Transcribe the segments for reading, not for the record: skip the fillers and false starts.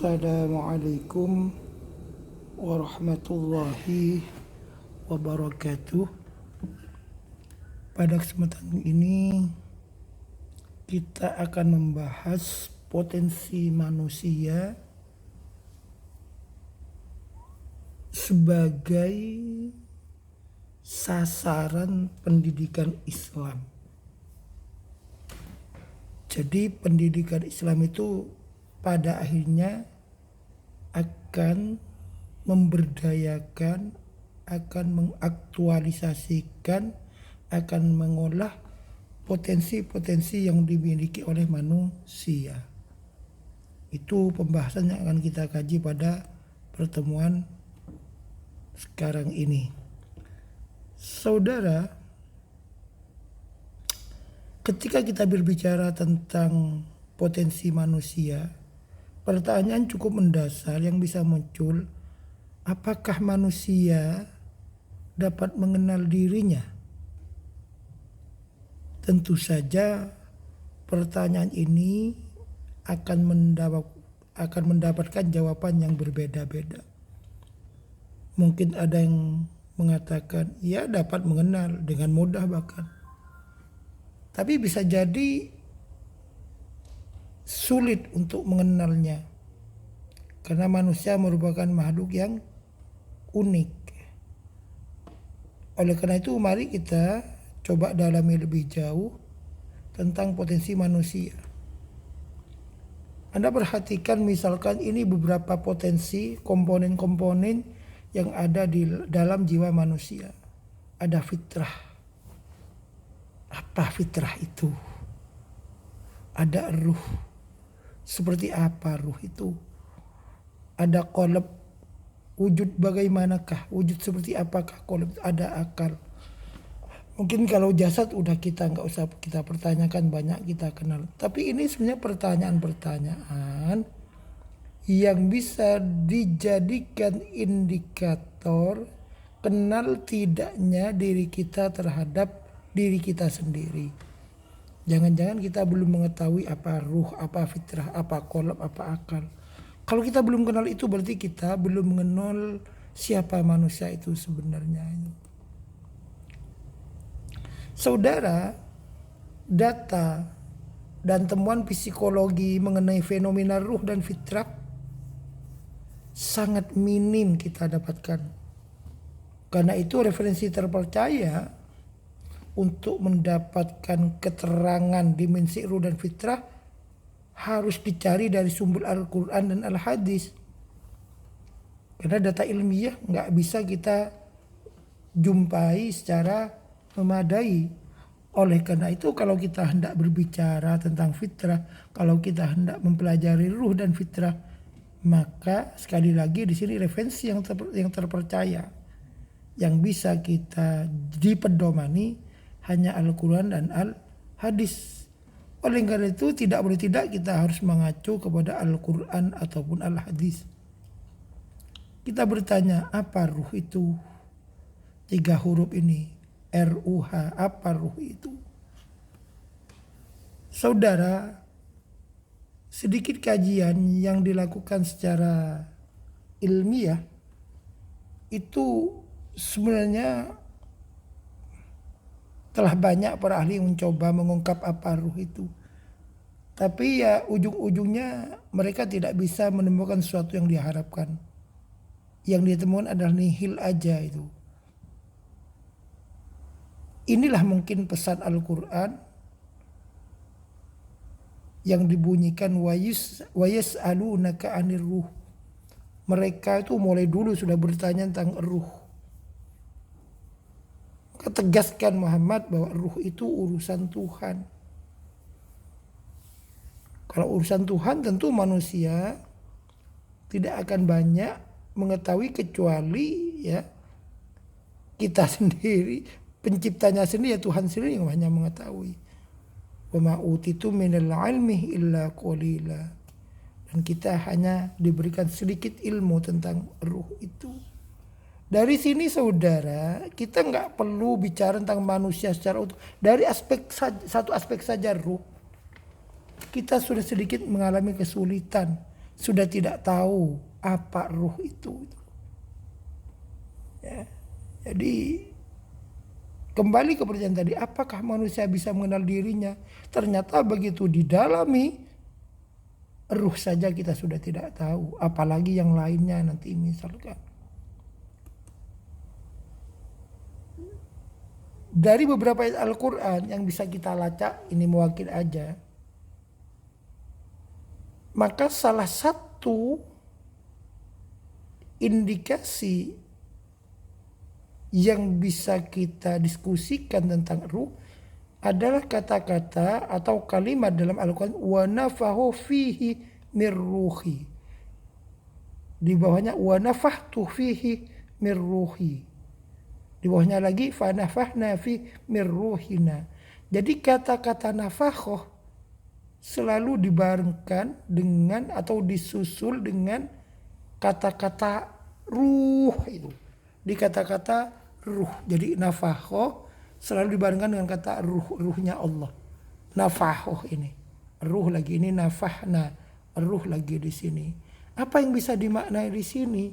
Assalamualaikum warahmatullahi wabarakatuh. Pada kesempatan ini kita akan membahas potensi manusia sebagai sasaran pendidikan Islam. Jadi pendidikan Islam itu pada akhirnya akan memberdayakan, akan mengaktualisasikan, akan mengolah potensi-potensi yang dimiliki oleh manusia. Itu pembahasan yang akan kita kaji pada pertemuan sekarang ini. Saudara, ketika kita berbicara tentang potensi manusia, pertanyaan cukup mendasar yang bisa muncul, apakah manusia dapat mengenal dirinya? Tentu saja pertanyaan ini akan mendapatkan jawaban yang berbeda-beda. Mungkin ada yang mengatakan, ya dapat mengenal dengan mudah bahkan. Tapi bisa jadi sulit untuk mengenalnya. Karena manusia merupakan makhluk yang unik. Oleh karena itu mari kita coba dalami lebih jauh tentang potensi manusia. Anda perhatikan misalkan ini beberapa potensi komponen-komponen yang ada di dalam jiwa manusia. Ada fitrah. Apa fitrah itu? Ada ruh. Seperti apa ruh itu? Ada qalb. Wujud bagaimanakah? Wujud seperti apakah qalb? Ada akal. Mungkin kalau jasad udah kita nggak usah kita pertanyakan, banyak kita kenal. Tapi ini sebenarnya pertanyaan-pertanyaan yang bisa dijadikan indikator kenal tidaknya diri kita terhadap diri kita sendiri. Jangan-jangan kita belum mengetahui apa ruh, apa fitrah, apa qalb, apa akal. Kalau kita belum kenal itu berarti kita belum mengenal siapa manusia itu sebenarnya. Saudara, data dan temuan psikologi mengenai fenomena ruh dan fitrah sangat minim kita dapatkan. Karena itu referensi terpercaya untuk mendapatkan keterangan dimensi ruh dan fitrah harus dicari dari sumber Al-Quran dan Al-Hadis. Karena data ilmiah nggak bisa kita jumpai secara memadai. Oleh karena itu kalau kita hendak berbicara tentang fitrah, kalau kita hendak mempelajari ruh dan fitrah, maka sekali lagi di sini referensi yang terpercaya yang bisa kita dipedomani hanya Al-Quran dan Al-Hadis. Oleh karena itu tidak boleh tidak kita harus mengacu kepada Al-Quran ataupun Al-Hadis. Kita bertanya, apa ruh itu? 3 huruf ini, R-U-H, apa ruh itu? Saudara, sedikit kajian yang dilakukan secara ilmiah itu sebenarnya telah banyak para ahli mencoba mengungkap apa ruh itu. Tapi ya ujung-ujungnya mereka tidak bisa menemukan sesuatu yang diharapkan. Yang ditemukan adalah nihil aja itu. Inilah mungkin pesan Al-Quran yang dibunyikan wayas'alunaka 'anir ruh. Mereka itu mulai dulu sudah bertanya tentang ruh. Tegaskan Muhammad bahwa ruh itu urusan Tuhan. Kalau urusan Tuhan tentu manusia tidak akan banyak mengetahui kecuali ya kita sendiri, penciptanya sendiri ya Tuhan sendiri yang hanya mengetahui. Wa ma utitu minal ilmi illa qalila. Dan kita hanya diberikan sedikit ilmu tentang ruh itu. Dari sini saudara, kita nggak perlu bicara tentang manusia secara utuh. Dari satu aspek saja ruh, kita sudah sedikit mengalami kesulitan. sudah tidak tahu apa ruh itu. Ya. Jadi kembali ke pertanyaan tadi, apakah manusia bisa mengenal dirinya? Ternyata begitu didalami, ruh saja kita sudah tidak tahu, apalagi yang lainnya nanti misalkan. Dari beberapa ayat Al-Quran yang bisa kita lacak, ini mewakil aja. Maka salah satu indikasi yang bisa kita diskusikan tentang ruh adalah kata-kata atau kalimat dalam Al-Quran wa nafahu fihi mir ruhi. Di bawahnya wa nafahtu fihi mir ruhi. Di bawahnya lagi fa nafahna fi mir ruhina. Jadi kata-kata nafakhoh selalu dibarengkan dengan atau disusul dengan kata-kata ruh itu. Di kata-kata ruh. Jadi nafakhoh selalu dibarengkan dengan kata ruh, ruhnya Allah. Nafakhoh ini. Ruh lagi ini nafahna. Ruh lagi di sini. Apa yang bisa dimaknai di sini?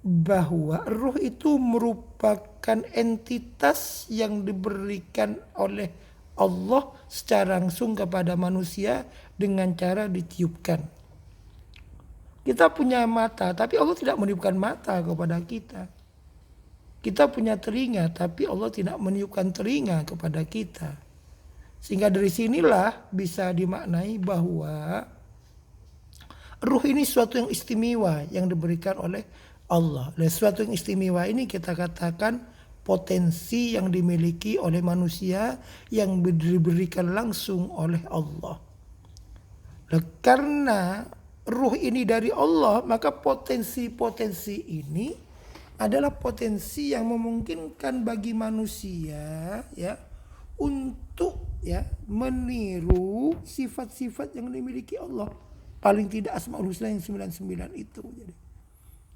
Bahwa ruh itu merupakan entitas yang diberikan oleh Allah secara langsung kepada manusia dengan cara ditiupkan. Kita punya mata, tapi Allah tidak meniupkan mata kepada kita. Kita punya telinga, tapi Allah tidak meniupkan telinga kepada kita. Sehingga dari sinilah bisa dimaknai bahwa ruh ini suatu yang istimewa yang diberikan oleh Allah. Dan suatu yang istimewa ini kita katakan potensi yang dimiliki oleh manusia yang diberikan langsung oleh Allah. Dan karena ruh ini dari Allah, maka potensi-potensi ini adalah potensi yang memungkinkan bagi manusia ya untuk ya meniru sifat-sifat yang dimiliki Allah. Paling tidak Asmaul Husna yang 99 itu.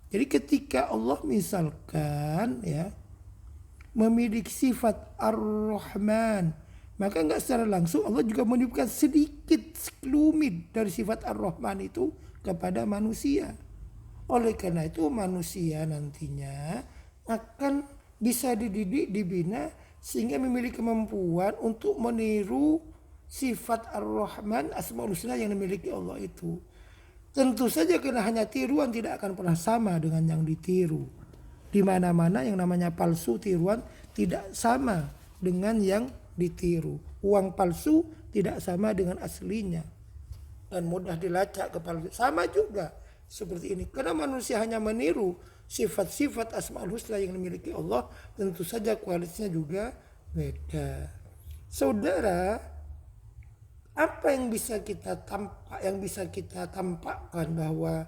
Jadi ketika Allah misalkan ya memiliki sifat Ar-Rahman, maka enggak secara langsung Allah juga meniupkan sedikit sekelumit dari sifat Ar-Rahman itu kepada manusia. Oleh karena itu manusia nantinya akan bisa dididik, dibina sehingga memiliki kemampuan untuk meniru sifat Ar-Rahman, Asmaul Husna yang dimiliki Allah itu. Tentu saja karena hanya tiruan tidak akan pernah sama dengan yang ditiru. Di mana-mana yang namanya palsu, tiruan tidak sama dengan yang ditiru. Uang palsu tidak sama dengan aslinya. Dan mudah dilacak kepala. Sama juga seperti ini. Karena manusia hanya meniru sifat-sifat Asmaul Husna yang dimiliki Allah, tentu saja kualitasnya juga beda. Saudara, apa yang bisa kita tampakkan bahwa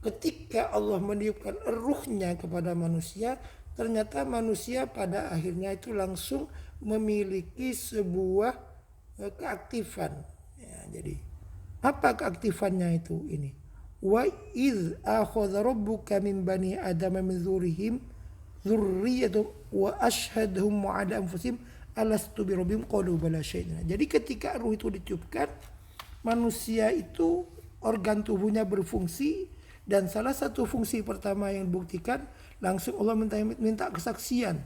ketika Allah meniupkan ruhnya kepada manusia, ternyata manusia pada akhirnya itu langsung memiliki sebuah keaktifan. Ya, jadi apa keaktifannya itu ini? Wa iz akhadha rabbuka min bani adama min dzurriyyahum dzurriyyatahum wa ashhadhum ala anfusihim alastu birabbikum qalu bala syahidna. Jadi ketika ruh itu ditiupkan, manusia itu organ tubuhnya berfungsi, dan salah satu fungsi pertama yang dibuktikan langsung Allah minta kesaksian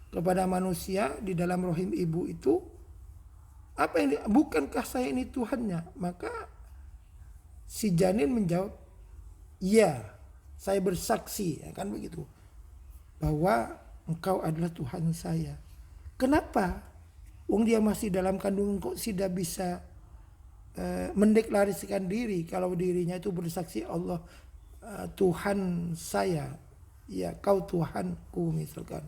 kepada manusia di dalam rahim ibu itu. Apa ini? Bukankah saya ini Tuhannya? Maka si janin menjawab, ya, saya bersaksi, ya kan begitu, bahwa engkau adalah Tuhan saya. Kenapa? Dia masih dalam kandungan kok tidak bisa mendeklarasikan diri kalau dirinya itu bersaksi Allah Tuhan saya, ya kau Tuhanku misalkan.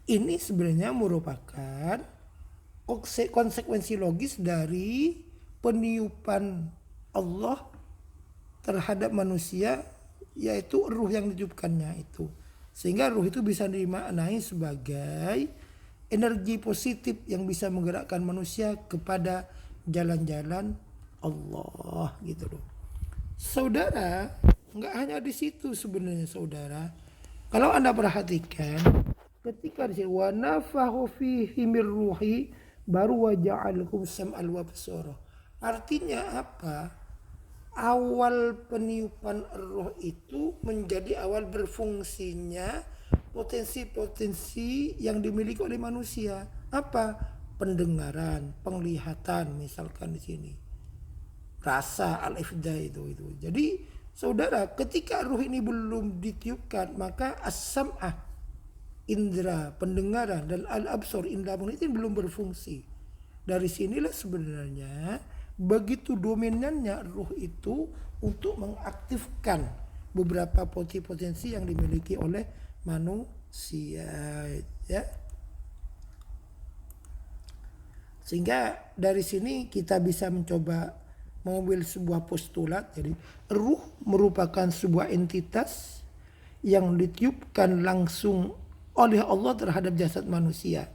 Ini sebenarnya merupakan konsekuensi logis dari peniupan Allah terhadap manusia, yaitu ruh yang ditiupkannya itu. Sehingga ruh itu bisa dimaknai sebagai energi positif yang bisa menggerakkan manusia kepada jalan-jalan Allah gitu loh. Saudara, enggak hanya di situ sebenarnya saudara. Kalau Anda perhatikan ketika di sini wa nafahu fihi mir ruhi baru wa ja'alakum sam'al wa absara. Artinya apa? awal peniupan roh itu menjadi awal berfungsinya potensi-potensi yang dimiliki oleh manusia. Apa? Pendengaran, penglihatan misalkan di sini. Rasa al-ifda itu. Jadi saudara, ketika ruh ini belum ditiupkan, maka as-sam'ah, indera pendengaran, dan al-absor, indera penglihatan belum berfungsi. Dari sinilah sebenarnya begitu dominannya ruh itu untuk mengaktifkan beberapa potensi-potensi yang dimiliki oleh manusia, ya. Sehingga dari sini kita bisa mencoba mengambil sebuah postulat. Jadi ruh merupakan sebuah entitas yang ditiupkan langsung oleh Allah terhadap jasad manusia.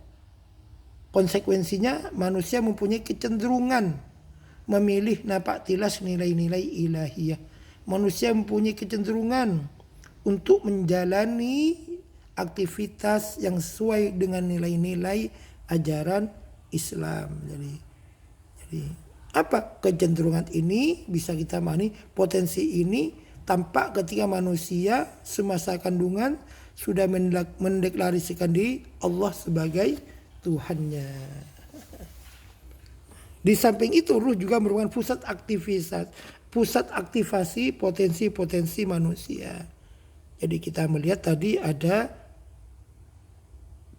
Konsekuensinya manusia mempunyai kecenderungan memilih napak tilas nilai-nilai ilahiyah. Manusia mempunyai kecenderungan untuk menjalani aktivitas yang sesuai dengan nilai-nilai ajaran Islam. Jadi apa kecenderungan ini bisa kita maknai, potensi ini tampak ketika manusia semasa kandungan sudah mendeklarasikan diri Allah sebagai Tuhannya. Di samping itu ruh juga merupakan pusat aktivasi potensi-potensi manusia. Jadi kita melihat tadi ada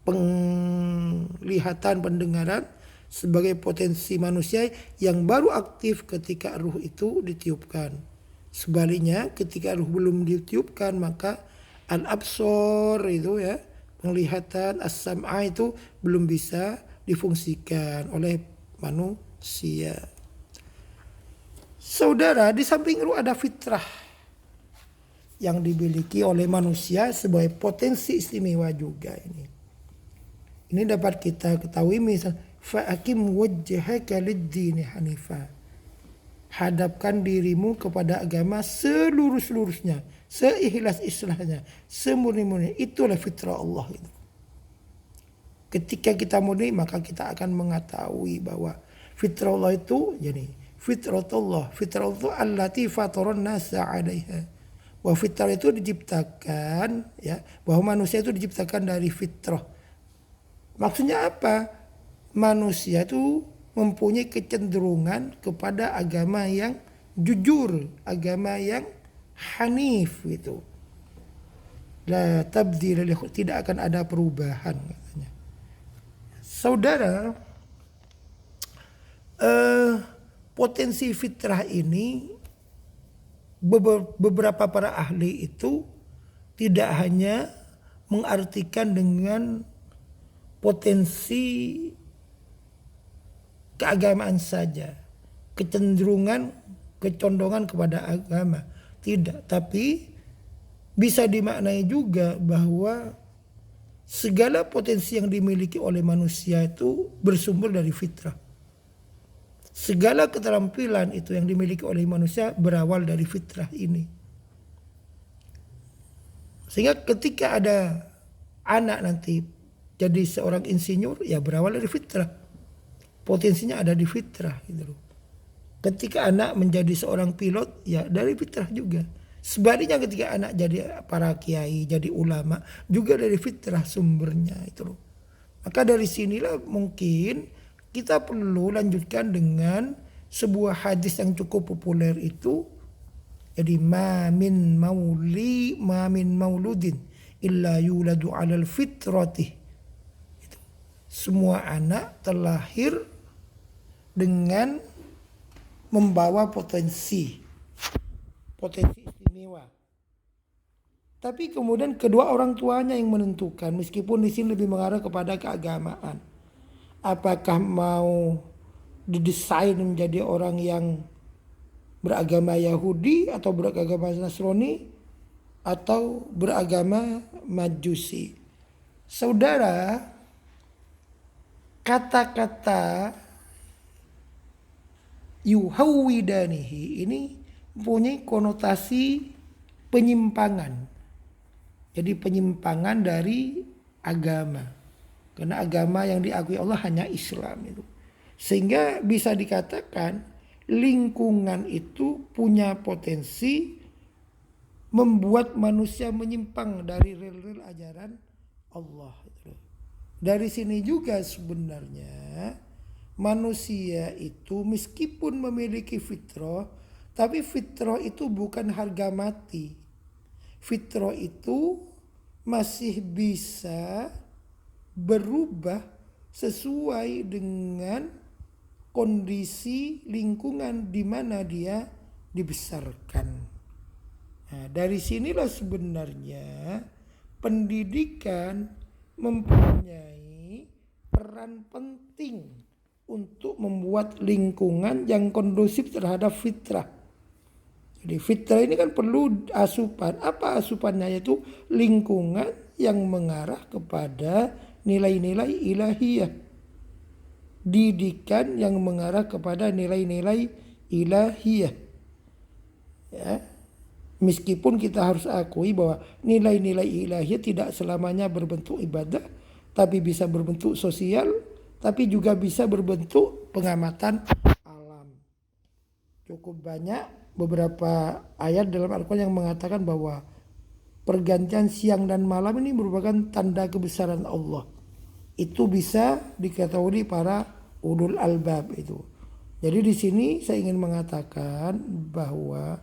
penglihatan, pendengaran sebagai potensi manusia yang baru aktif ketika ruh itu ditiupkan. Sebaliknya ketika ruh belum ditiupkan, maka al-absor itu, ya, penglihatan, as-sam'a itu belum bisa difungsikan oleh manusia. Saudara, di samping ruh ada fitrah yang dimiliki oleh manusia sebagai potensi istimewa juga ini. Ini dapat kita ketahui, misal fa'akim wajhaka lid-dini hanifa. Hadapkan dirimu kepada agama seluruh-seluruhnya, seikhlas-ikhlasnya, semurni-murni. Itulah fitrah Allah itu. Ketika kita murni, maka kita akan mengetahui bahwa fitrah Allah itu, jadi fitrah Allah itu allati fataran nasa 'alaiha. Bahwa fitrah itu diciptakan, ya, bahwa manusia itu diciptakan dari fitrah. Maksudnya apa? Manusia itu mempunyai kecenderungan kepada agama yang jujur, agama yang hanif gitu. La tabdil, tidak akan ada perubahan katanya. Saudara, potensi fitrah ini beberapa para ahli itu tidak hanya mengartikan dengan potensi keagamaan saja, kecondongan kepada agama, tidak, tapi bisa dimaknai juga bahwa segala potensi yang dimiliki oleh manusia itu bersumber dari fitrah. Segala keterampilan itu yang dimiliki oleh manusia berawal dari fitrah ini. Sehingga ketika ada anak nanti jadi seorang insinyur, ya berawal dari fitrah. Potensinya ada di fitrah gitu loh. Ketika anak menjadi seorang pilot, ya dari fitrah juga. Sebaliknya ketika anak jadi para kiai, jadi ulama, juga dari fitrah sumbernya itu loh. Maka dari sinilah mungkin kita perlu lanjutkan dengan sebuah hadis yang cukup populer itu. Jadi ma min mauludin illa yuladu 'alal fitrati. Semua anak terlahir dengan membawa potensi istimewa. Tapi kemudian kedua orang tuanya yang menentukan, meskipun di sini lebih mengarah kepada keagamaan. Apakah mau didesain menjadi orang yang beragama Yahudi atau beragama Nasrani atau beragama Majusi. Saudara, kata-kata yuhawwidanihi ini mempunyai konotasi penyimpangan. Jadi penyimpangan dari agama. Karena agama yang diakui Allah hanya Islam itu. Sehingga bisa dikatakan lingkungan itu punya potensi membuat manusia menyimpang dari rel-rel ajaran Allah. Dari sini juga sebenarnya manusia itu meskipun memiliki fitrah, tapi fitrah itu bukan harga mati. Fitrah itu masih bisa berubah sesuai dengan kondisi lingkungan di mana dia dibesarkan. Nah, dari sinilah sebenarnya pendidikan mempunyai peran penting untuk membuat lingkungan yang kondusif terhadap fitrah. Jadi fitrah ini kan perlu asupan. Apa asupannya? Yaitu lingkungan yang mengarah kepada nilai-nilai ilahiyah. Didikan yang mengarah kepada nilai-nilai ilahiyah. Ya. Meskipun kita harus akui bahwa nilai-nilai ilahiyah tidak selamanya berbentuk ibadah, tapi bisa berbentuk sosial, tapi juga bisa berbentuk pengamatan alam. Cukup banyak beberapa ayat dalam Al-Quran yang mengatakan bahwa pergantian siang dan malam ini merupakan tanda kebesaran Allah. Itu bisa diketahui para ulul albab itu. Jadi di sini saya ingin mengatakan bahwa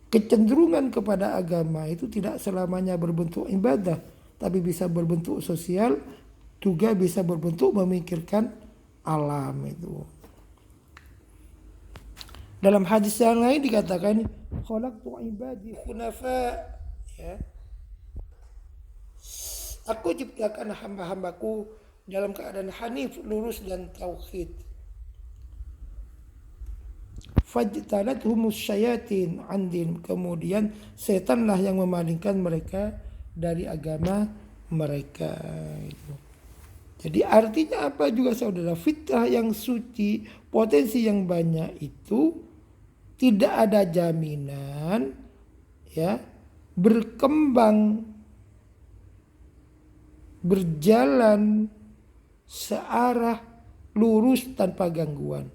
kecenderungan kepada agama itu tidak selamanya berbentuk ibadah, tapi bisa berbentuk sosial, juga bisa berbentuk memikirkan alam itu. Dalam hadis yang lain dikatakan khalaqtu ibadi hunafa, ya. Aku ciptakan hamba-hambaku dalam keadaan hanif, lurus dan tauhid. Fajtalathum syayatin andin, kemudian setanlah yang memalingkan mereka dari agama mereka. Jadi artinya apa juga saudara, fitrah yang suci, potensi yang banyak itu tidak ada jaminan ya berkembang, berjalan searah lurus tanpa gangguan.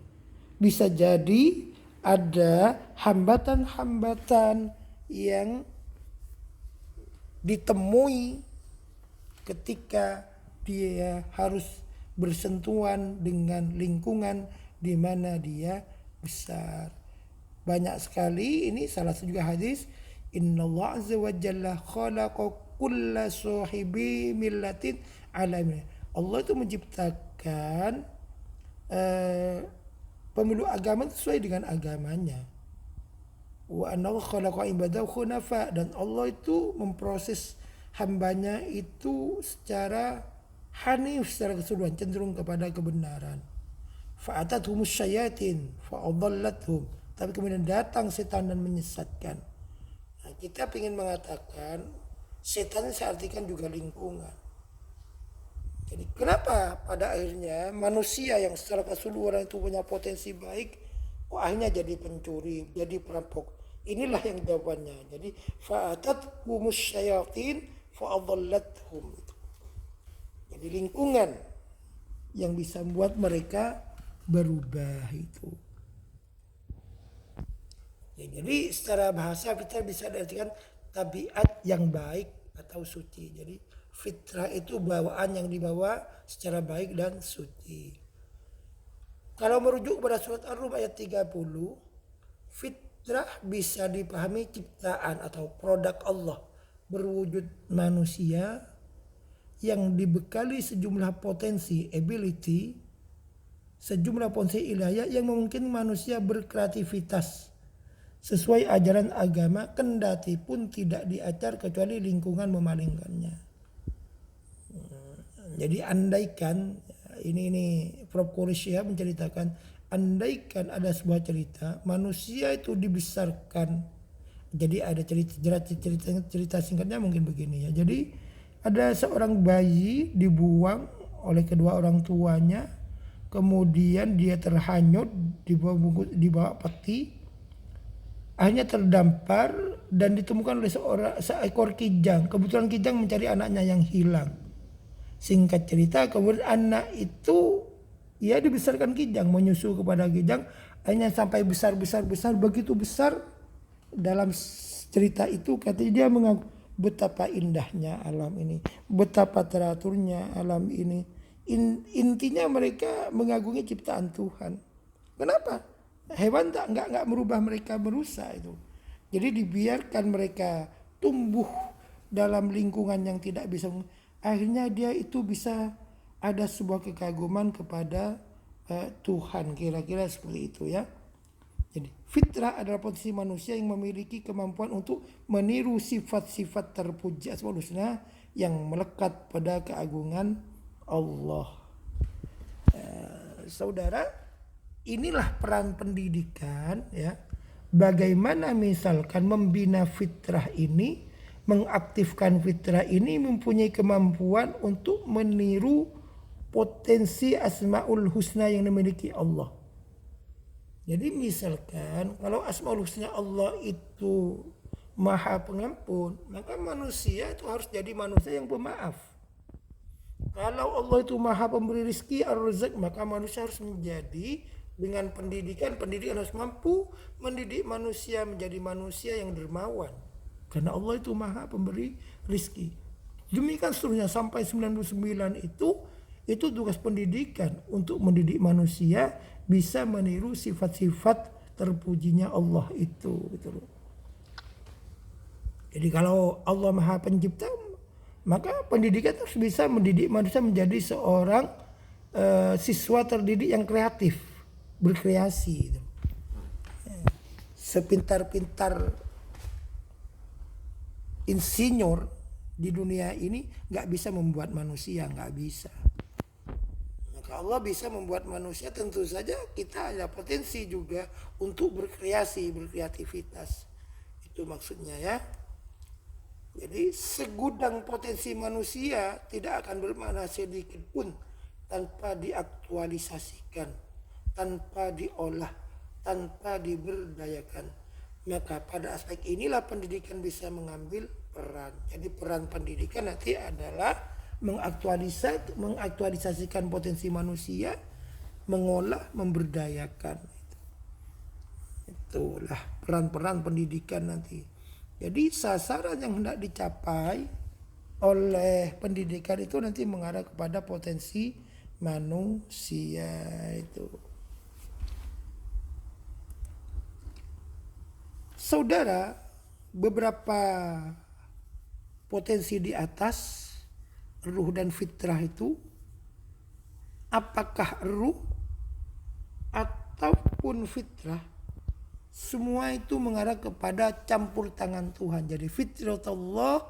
Bisa jadi ada hambatan-hambatan yang ditemui ketika dia harus bersentuhan dengan lingkungan di mana dia besar. Banyak sekali, ini salah satu juga hadis, innallaha azza wa jalla khalaqa kulla sahibi millatin alamin. Allah itu menciptakan pemeluk agama sesuai dengan agamanya. Wa annahu khalaqa ibadahu hunafa, dan Allah itu memproses hambanya itu secara hanif, secara keseluruhan, cenderung kepada kebenaran. Fa'atathumus syayatin fa'adhallathum, tapi kemudian datang setan dan menyesatkan. Nah, kita ingin mengatakan setan saya artikan juga lingkungan. Jadi kenapa pada akhirnya manusia yang secara keseluruhan itu punya potensi baik, kok akhirnya jadi pencuri, jadi perampok? Inilah yang jawabannya. Jadi fa'atathumus syayatin fa'adhallathum. Jadi lingkungan yang bisa membuat mereka berubah itu. Ya, jadi secara bahasa kita bisa artikan tabiat yang baik atau suci. Jadi fitrah itu bawaan yang dibawa secara baik dan suci. Kalau merujuk pada surat Ar-Rum ayat 30, fitrah bisa dipahami ciptaan atau produk Allah berwujud manusia yang dibekali sejumlah potensi, ability, sejumlah potensi ilahiyah yang memungkinkan manusia berkreativitas sesuai ajaran agama, kendati pun tidak diajar kecuali lingkungan memalingkannya. Jadi andaikan, ini Prof. Quraisy menceritakan, andaikan ada sebuah cerita manusia itu dibesarkan. Jadi ada cerita singkatnya mungkin begini ya. Jadi ada seorang bayi dibuang oleh kedua orang tuanya, kemudian dia terhanyut di bawah peti, akhirnya terdampar dan ditemukan oleh seekor kijang. Kebetulan kijang mencari anaknya yang hilang. Singkat cerita, kemudian anak itu ya dibesarkan kijang, menyusu kepada kijang. Akhirnya sampai besar, begitu besar. Dalam cerita itu katanya dia mengaku betapa indahnya alam ini, betapa teraturnya alam ini. Intinya mereka mengagumi ciptaan Tuhan. Kenapa? Hewan nggak merubah mereka merusak itu. Jadi dibiarkan mereka tumbuh dalam lingkungan yang tidak bisa. Akhirnya dia itu bisa ada sebuah kekaguman kepada Tuhan, kira-kira seperti itu ya. Jadi fitrah adalah potensi manusia yang memiliki kemampuan untuk meniru sifat-sifat terpuji Asmaul Husna yang melekat pada keagungan Allah. Saudara, inilah peran pendidikan ya. Bagaimana misalkan membina fitrah ini, mengaktifkan fitrah ini mempunyai kemampuan untuk meniru potensi Asmaul Husna yang dimiliki Allah. Jadi misalkan kalau Asmaul Husna Allah itu Maha Pengampun, maka manusia itu harus jadi manusia yang pemaaf. Kalau Allah itu Maha Pemberi rizki ar-razak, maka manusia harus menjadi dengan pendidikan harus mampu mendidik manusia menjadi manusia yang dermawan. Karena Allah itu Maha Pemberi rizki. Demikian seterusnya sampai 99 itu tugas pendidikan untuk mendidik manusia bisa meniru sifat-sifat terpujinya Allah itu gitu loh. Jadi kalau Allah Maha Pencipta, maka pendidikan harus bisa mendidik manusia menjadi seorang siswa terdidik yang kreatif, berkreasi gitu. Sepintar-pintar insinyur di dunia ini nggak bisa membuat manusia, nggak bisa. Allah bisa membuat manusia, tentu saja kita ada potensi juga untuk berkreativitas. Itu maksudnya ya. Jadi segudang potensi manusia tidak akan bermakna sedikit pun tanpa diaktualisasikan, tanpa diolah, tanpa diberdayakan. Maka pada aspek inilah pendidikan bisa mengambil peran. Jadi peran pendidikan nanti adalah mengaktualisasikan potensi manusia, mengolah, memberdayakan. Itulah peran-peran pendidikan nanti. Jadi sasaran yang hendak dicapai oleh pendidikan itu nanti mengarah kepada potensi manusia itu. Saudara, beberapa potensi di atas ruh dan fitrah itu, apakah ruh ataupun fitrah, semua itu mengarah kepada campur tangan Tuhan. Jadi fitratullah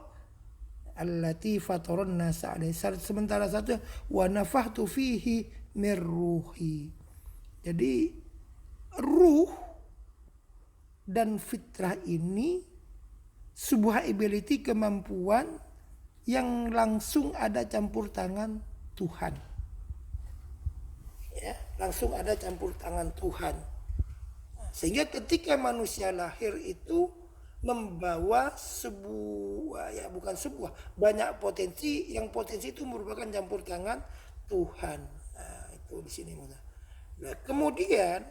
allati fataran nasa alaihi. Sementara satu wa nafahtu fihi min ruhi. Jadi ruh dan fitrah ini sebuah ability, kemampuan yang langsung ada campur tangan Tuhan. Ya, langsung ada campur tangan Tuhan. Sehingga ketika manusia lahir itu membawa banyak potensi, yang potensi itu merupakan campur tangan Tuhan. Nah, itu di sini. Nah, kemudian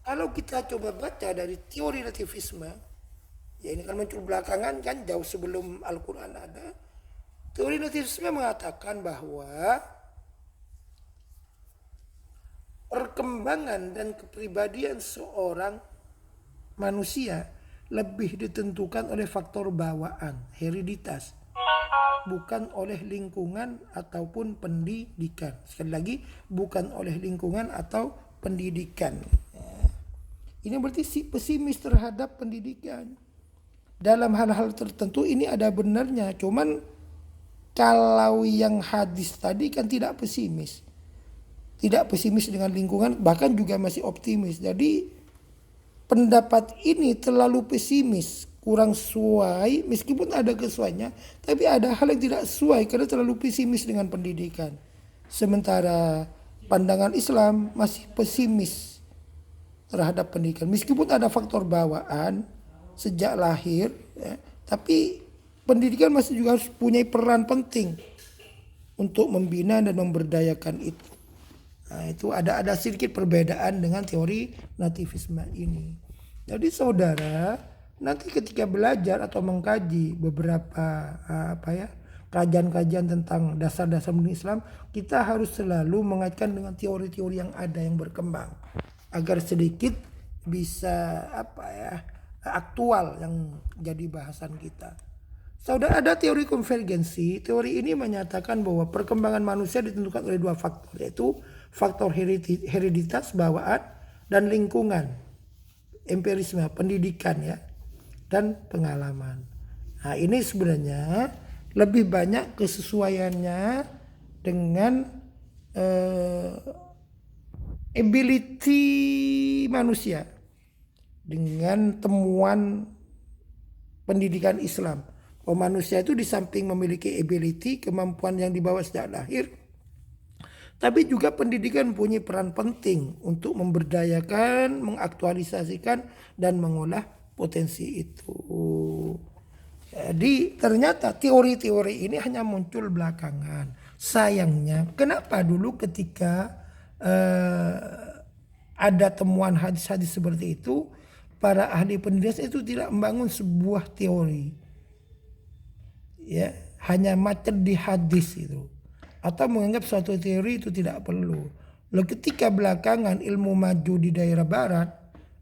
kalau kita coba baca dari teori relativisme, ya ini kan muncul belakangan kan, jauh sebelum Al-Quran ada. Teori relativisme mengatakan bahwa perkembangan dan kepribadian seorang manusia lebih ditentukan oleh faktor bawaan, hereditas, bukan oleh lingkungan ataupun pendidikan. Sekali lagi, bukan oleh lingkungan atau pendidikan. Ini berarti pesimis terhadap pendidikan. Dalam hal-hal tertentu ini ada benarnya. Cuman kalau yang hadis tadi kan tidak pesimis. Tidak pesimis dengan lingkungan, bahkan juga masih optimis. Jadi pendapat ini terlalu pesimis, kurang sesuai, meskipun ada kesesuaiannya, tapi ada hal yang tidak sesuai karena terlalu pesimis dengan pendidikan. Sementara pandangan Islam masih pesimis terhadap pendidikan. Meskipun ada faktor bawaan sejak lahir, ya, tapi pendidikan masih juga harus punya peran penting untuk membina dan memberdayakan itu. Nah, itu ada sedikit perbedaan dengan teori nativisme ini. Jadi saudara, nanti ketika belajar atau mengkaji beberapa kajian-kajian tentang dasar-dasar Islam, kita harus selalu mengaitkan dengan teori-teori yang ada yang berkembang agar sedikit bisa aktual yang jadi bahasan kita. Saudara, ada teori konvergensi. Teori ini menyatakan bahwa perkembangan manusia ditentukan oleh dua faktor, yaitu faktor hereditas bawaan dan lingkungan, empirisme, pendidikan ya, dan pengalaman. Nah, ini sebenarnya lebih banyak kesesuaiannya dengan ability manusia dengan temuan pendidikan Islam. Manusia itu di samping memiliki ability, kemampuan yang dibawa sejak lahir, tapi juga pendidikan punya peran penting untuk memberdayakan, mengaktualisasikan, dan mengolah potensi itu. Jadi ternyata teori-teori ini hanya muncul belakangan. Sayangnya, kenapa dulu ketika ada temuan hadis-hadis seperti itu, para ahli pendidikan itu tidak membangun sebuah teori, ya, hanya macet di hadis itu, atau menganggap suatu teori itu tidak perlu. Lalu ketika belakangan ilmu maju di daerah barat,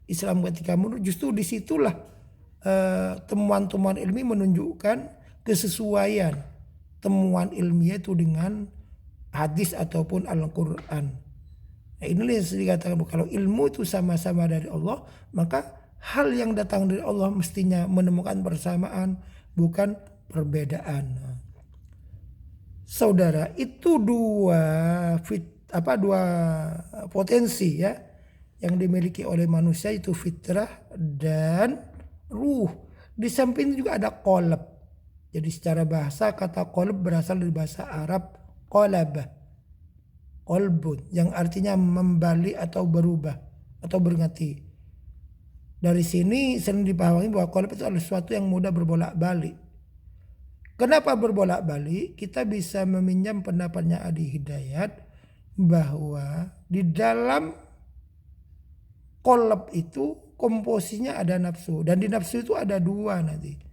Islam ketika mundur, justru disitulah temuan-temuan ilmi menunjukkan kesesuaian temuan ilmiah itu dengan hadis ataupun Al-Quran. Nah, inilah yang dikatakan kalau ilmu itu sama-sama dari Allah, maka hal yang datang dari Allah mestinya menemukan persamaan, bukan perbedaan. Saudara, itu dua potensi ya yang dimiliki oleh manusia, itu fitrah dan ruh. Di samping itu juga ada qalb. Jadi secara bahasa kata qalb berasal dari bahasa Arab qalab, qalbun, yang artinya membalik atau berubah atau berganti. Dari sini sering dipahami bahwa qalb itu adalah sesuatu yang mudah berbolak-balik. Kenapa berbolak-balik? Kita bisa meminjam pendapatnya Adi Hidayat bahwa di dalam qalb itu komposisinya ada nafsu, dan di nafsu itu ada dua nanti.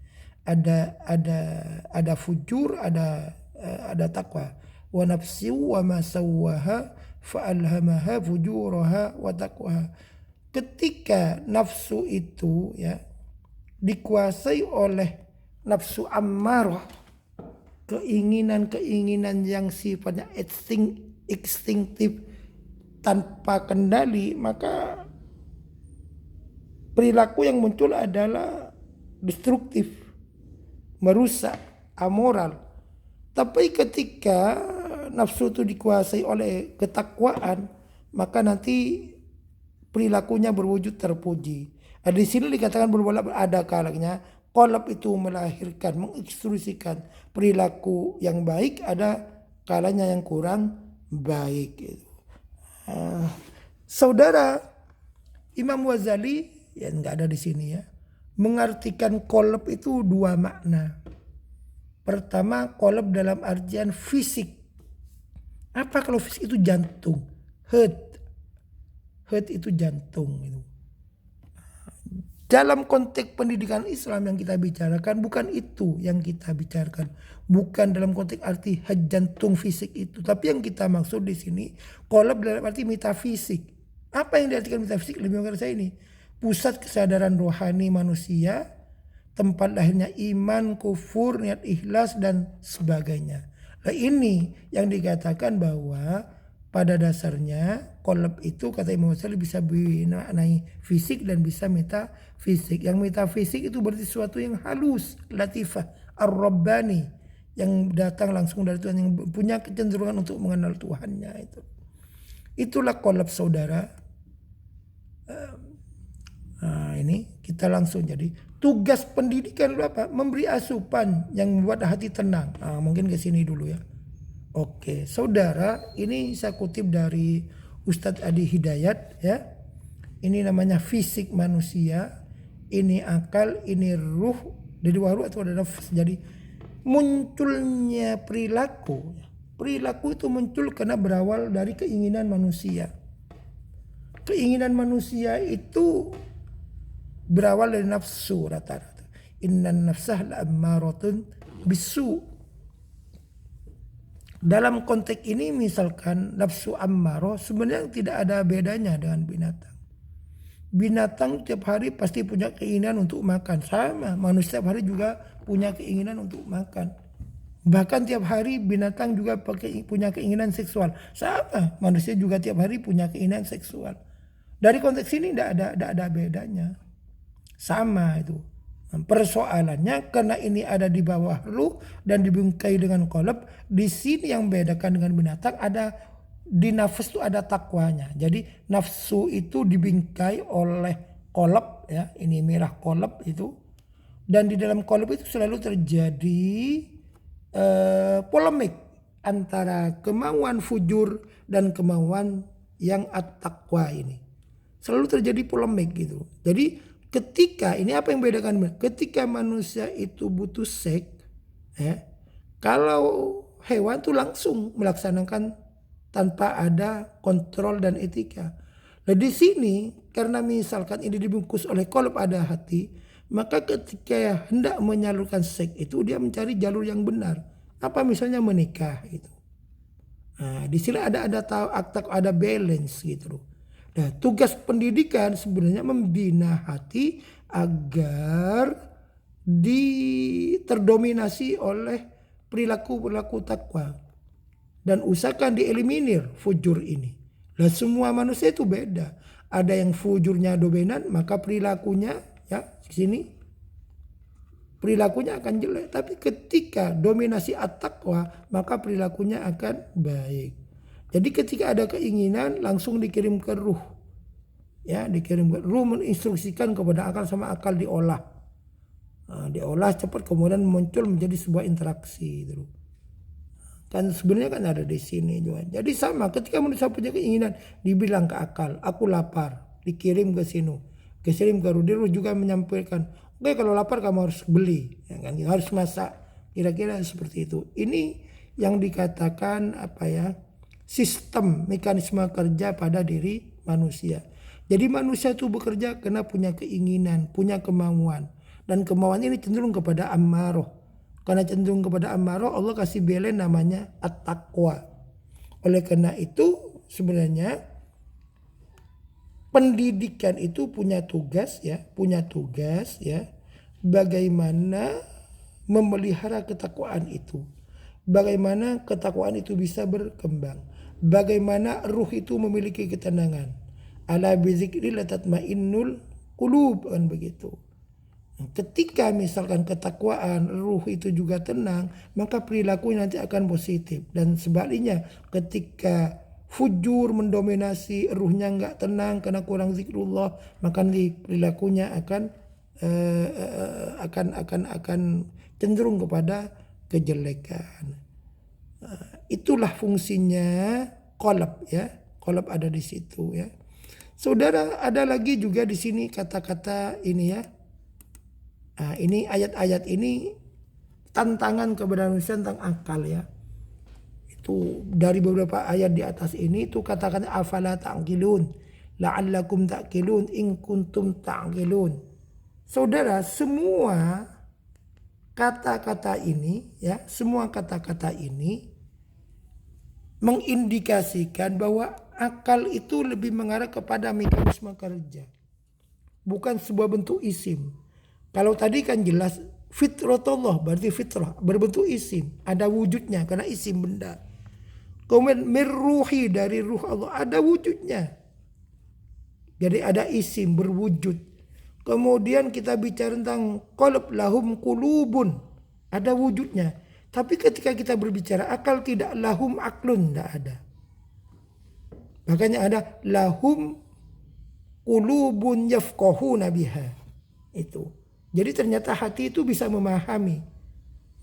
Ada fujur, ada takwa. Wa nafsi wa ma sawwaha fa alhamaha fujuraha wa taqwaha. Ketika nafsu itu ya dikuasai oleh nafsu ammarah, keinginan-keinginan yang sifatnya instinktif tanpa kendali, maka perilaku yang muncul adalah destruktif, merusak, amoral. Tapi ketika nafsu itu dikuasai oleh ketakwaan, maka nanti perilakunya berwujud terpuji. Di sini dikatakan berbolak, ada kalanya qalb itu melahirkan, mengekstrusikan perilaku yang baik, ada kalanya yang kurang baik. Saudara, Imam Ghazali yang nggak ada di sini ya, mengartikan qalb itu dua makna. Pertama, qalb dalam artian fisik. Apa kalau fisik itu jantung? Heart itu jantung itu. Dalam konteks pendidikan Islam yang kita bicarakan, bukan itu yang kita bicarakan. Bukan dalam konteks arti jantung fisik itu. Tapi yang kita maksud di sini, qalb dalam arti metafisik. Apa yang diartikan metafisik? Lebih mengerti saya ini. Pusat kesadaran rohani manusia, tempat lahirnya iman, kufur, niat ikhlas, dan sebagainya. Nah, ini yang dikatakan bahwa pada dasarnya qalb itu kata Imam Ghazali bisa dimaknai fisik dan bisa metafisik. Yang metafisik itu berarti sesuatu yang halus, latifah, ar-rabbani, yang datang langsung dari Tuhan, yang punya kecenderungan untuk mengenal Tuhannya itu. Itulah qalb saudara. Nah, ini kita langsung jadi tugas pendidikan itu apa? Memberi asupan yang membuat hati tenang. Nah, mungkin ke sini dulu ya. Oke, saudara, ini saya kutip dari Ustadz Adi Hidayat ya. Ini namanya fisik manusia, ini akal, ini ruh. Dari ruh atau ada nafas. Jadi munculnya perilaku Perilaku itu muncul karena berawal dari keinginan manusia. Keinginan manusia itu berawal dari nafsu rata-rata. Innan nafsah la'ammaratun bisu. Dalam konteks ini misalkan nafsu ammarah sebenarnya tidak ada bedanya dengan binatang. Binatang tiap hari pasti punya keinginan untuk makan. Sama, manusia tiap hari juga punya keinginan untuk makan. Bahkan tiap hari binatang juga punya keinginan seksual. Sama, manusia juga tiap hari punya keinginan seksual. Dari konteks ini tidak ada bedanya. Sama itu. Persoalannya karena ini ada di bawah ruh dan dibingkai dengan qalb. Di sini yang membedakan dengan binatang ada di nafsu itu ada takwanya. Jadi nafsu itu dibingkai oleh qalb ya. Ini merah qalb itu. Dan di dalam qalb itu selalu terjadi polemik antara kemauan fujur dan kemauan yang at-taqwa ini. Selalu terjadi polemik gitu. Jadi ketika ini apa yang membedakan? Ketika manusia itu butuh seks, ya, kalau hewan tuh langsung melaksanakan tanpa ada kontrol dan etika. Nah di sini karena misalkan ini dibungkus oleh qalb ada hati, maka ketika hendak menyalurkan seks itu dia mencari jalur yang benar. Apa misalnya menikah gitu. Nah di sini ada balance gitu loh. Nah, tugas pendidikan sebenarnya membina hati agar terdominasi oleh perilaku-perilaku takwa. Dan usahakan dieliminir fujur ini. Nah, semua manusia itu beda. Ada yang fujurnya dominan, maka perilakunya ya di sini perilakunya akan jelek. Tapi ketika dominasi at-taqwa, maka perilakunya akan baik. Jadi ketika ada keinginan langsung dikirim ke ruh. Ya, dikirim ke ruh menginstruksikan kepada akal sama akal diolah. Nah, diolah cepat kemudian muncul menjadi sebuah interaksi gitu. Kan sebenarnya kan ada di sini juga. Jadi sama ketika manusia punya keinginan dibilang ke akal, aku lapar, dikirim ke sini. Dikirim ke ruh, ruh juga menyampaikan, oke kalau lapar kamu harus beli, ya kan? Harus masak. Kira-kira seperti itu. Ini yang dikatakan apa ya? Sistem mekanisme kerja pada diri manusia. Jadi manusia itu bekerja karena punya keinginan, punya kemauan. Dan kemauan ini cenderung kepada ammaroh. Karena cenderung kepada ammaroh, Allah kasih belen namanya at-taqwa. Oleh karena itu sebenarnya pendidikan itu punya tugas ya. Bagaimana memelihara ketakwaan itu. Bagaimana ketakwaan itu bisa berkembang. Bagaimana ruh itu memiliki ketenangan. Ala bizikrillah tatmainnul qulub kan begitu. Ketika misalkan ketakwaan ruh itu juga tenang, maka perilaku nanti akan positif. Dan sebaliknya ketika fujur mendominasi ruhnya enggak tenang karena kurang zikrullah, maka nanti perilakunya akan cenderung kepada kejelekan. Itulah fungsinya qalb ya. Qalb ada di situ ya. Saudara, ada lagi juga di sini kata-kata ini ya. Nah, ini ayat-ayat ini tantangan kepada manusia tentang akal ya. Itu dari beberapa ayat di atas ini itu katakan afala ta'qilun la'allakum ta'qilun in kuntum ta'qilun. Saudara, semua kata-kata ini ya, semua kata-kata ini mengindikasikan bahwa akal itu lebih mengarah kepada mekanisme kerja. Bukan sebuah bentuk isim. Kalau tadi kan jelas fitratullah berarti fitrah berbentuk isim. Ada wujudnya karena isim benda. Kemudian mirruhi dari ruh Allah ada wujudnya. Jadi ada isim berwujud. Kemudian kita bicara tentang qalb lahum qulubun. Ada wujudnya. Tapi ketika kita berbicara akal tidak lahum aklun, tidak ada. Makanya ada lahum qulubun yafqahuna biha. Itu. Jadi ternyata hati itu bisa memahami.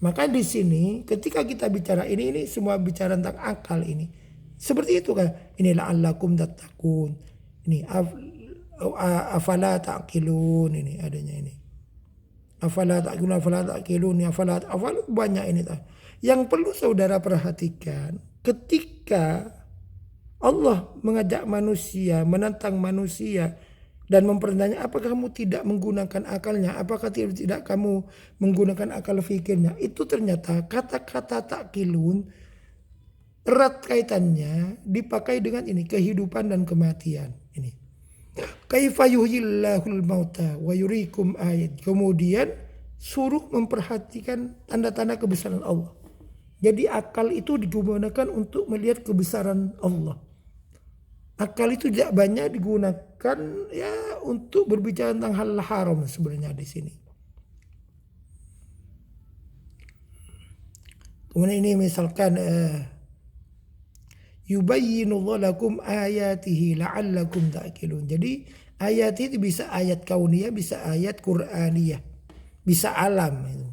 Maka di sini ketika kita bicara ini semua bicara tentang akal ini. Seperti itu kan. Ini la'allakum tattaqun. Ini afala ta'qilun ini adanya ini. Afala ta'qilun, afala ta'qilun, afala banyak ini. Yang perlu saudara perhatikan, ketika Allah mengajak manusia, menantang manusia dan mempertanya, apakah kamu tidak menggunakan akalnya? Apakah tidak kamu menggunakan akal fikirnya? Itu ternyata kata-kata takkilun erat kaitannya dipakai dengan ini, kehidupan dan kematian. Ini. Kaifa yuhyillahul mauta wa yuriikum ayat. Kemudian suruh memperhatikan tanda-tanda kebesaran Allah. Jadi akal itu digunakan untuk melihat kebesaran Allah. Akal itu tidak banyak digunakan ya untuk berbicara tentang hal haram sebenarnya di sini. Kemudian ini misalkan yubayyinullahu lakum ayatihi la'allakum ta'qilun. Jadi ayat itu bisa ayat kauniyah, bisa ayat Qur'aniyah, bisa alam itu.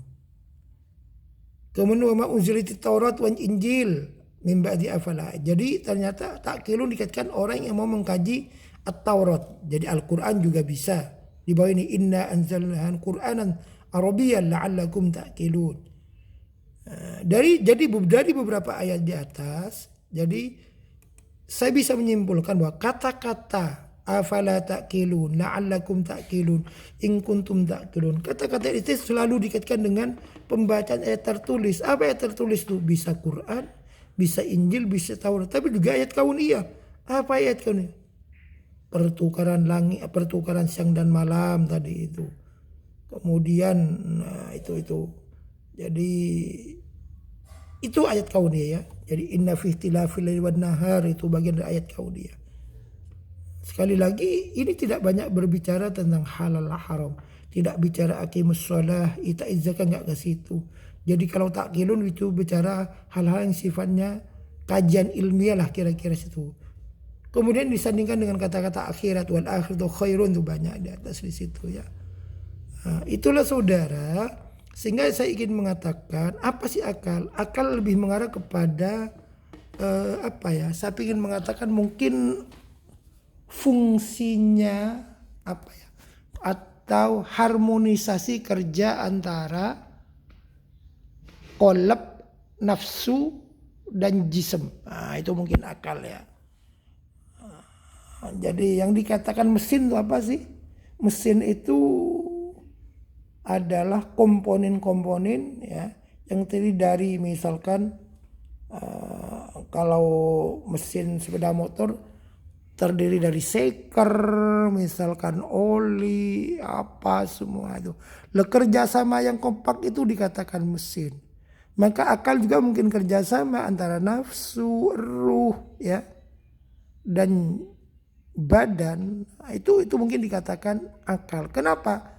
Kemudian wa unzilatit Taurat wan Injil min ba'di afala. Jadi ternyata ta'qilun dikaitkan orang yang mau mengkaji At-Taurat. Jadi Al-Qur'an juga bisa. Di bawah ini inna anzalnahu Qur'anan Arabiyyan la'allakum ta'qilun. Jadi dari beberapa ayat di atas, jadi saya bisa menyimpulkan bahwa kata-kata afala ta'qilun la'allakum ta'qilun in kuntum ta'qilun, kata-kata itu selalu dikaitkan dengan pembacaan ayat tertulis. Apa ayat tertulis itu? Bisa Quran, bisa Injil, bisa Taurat, tapi juga ayat kauniyah. Apa ayat kauniyah? Pertukaran langit, pertukaran siang dan malam tadi itu. Kemudian itu. Jadi itu ayat kauniyah ya. Jadi inna fi ikhtilafil laili wan nahar itu bagian dari ayat kauniyah. Sekali lagi ini tidak banyak berbicara tentang halal haram, tidak bicara aqimus shalah, itaiz zakat, enggak ke situ. Jadi kalau takkilun itu bicara hal-hal yang sifatnya kajian ilmiah lah kira-kira situ. Kemudian disandingkan dengan kata-kata akhirat wal akhiratu khairun itu banyak di atas di situ ya. Nah, itulah saudara, sehingga saya ingin mengatakan apa sih akal? Akal lebih mengarah kepada saya ingin mengatakan mungkin fungsinya atau harmonisasi kerja antara qalb, nafsu dan jism. Nah, itu mungkin akal ya. Jadi yang dikatakan mesin itu apa sih? Mesin itu adalah komponen-komponen ya yang terdiri dari misalkan kalau mesin sepeda motor terdiri dari seker, misalkan oli, apa semua itu. Kerjasama yang kompak itu dikatakan mesin. Maka akal juga mungkin kerjasama antara nafsu, ruh, ya, dan badan. Itu mungkin dikatakan akal. Kenapa?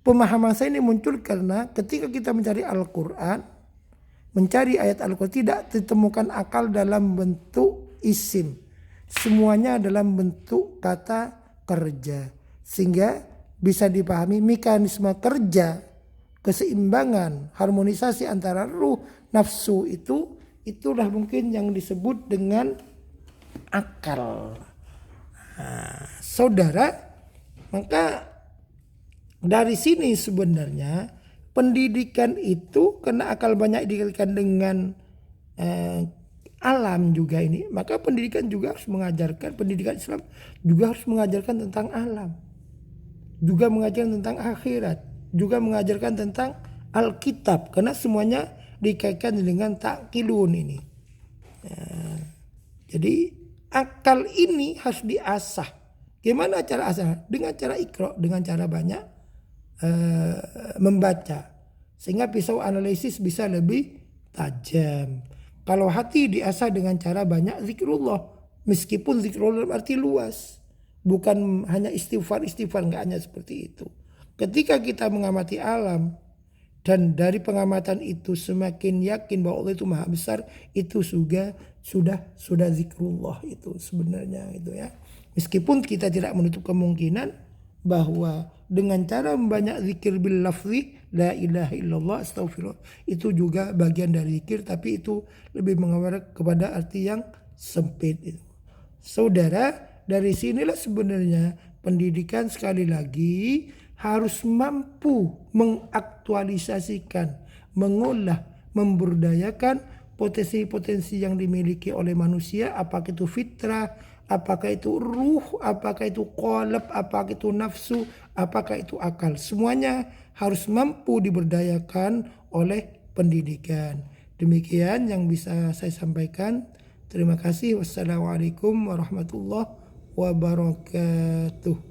Pemahaman saya ini muncul karena ketika kita mencari Al-Quran, mencari ayat Al-Quran, tidak ditemukan akal dalam bentuk isim. Semuanya dalam bentuk kata kerja. Sehingga bisa dipahami mekanisme kerja, keseimbangan, harmonisasi antara ruh, nafsu itulah mungkin yang disebut dengan akal. Nah, saudara, maka dari sini sebenarnya pendidikan itu karena akal banyak dikaitkan dengan alam juga ini, maka pendidikan juga harus mengajarkan, pendidikan Islam juga harus mengajarkan tentang alam, juga mengajarkan tentang akhirat, juga mengajarkan tentang Alkitab, karena semuanya dikaitkan dengan takkilun ini. Jadi akal ini harus diasah. Gimana cara asah? Dengan cara ikra, dengan cara banyak membaca, sehingga pisau analisis bisa lebih tajam. Kalau hati diasah dengan cara banyak zikrullah, meskipun zikrullah arti luas, bukan hanya istighfar, nggak hanya seperti itu. Ketika kita mengamati alam dan dari pengamatan itu semakin yakin bahwa Allah itu maha besar, itu sudah zikrullah itu sebenarnya itu ya. Meskipun kita tidak menutup kemungkinan bahwa dengan cara membanyak zikir bil lafzi la ilaha illallah astaghfirullah itu juga bagian dari zikir, tapi itu lebih mengarah kepada arti yang sempit itu. Saudara, dari sinilah sebenarnya pendidikan sekali lagi harus mampu mengaktualisasikan, mengolah, memberdayakan potensi-potensi yang dimiliki oleh manusia, apakah itu fitrah, apakah itu ruh, apakah itu qalb, apakah itu nafsu, apakah itu akal. Semuanya harus mampu diberdayakan oleh pendidikan. Demikian yang bisa saya sampaikan. Terima kasih. Wassalamualaikum warahmatullahi wabarakatuh.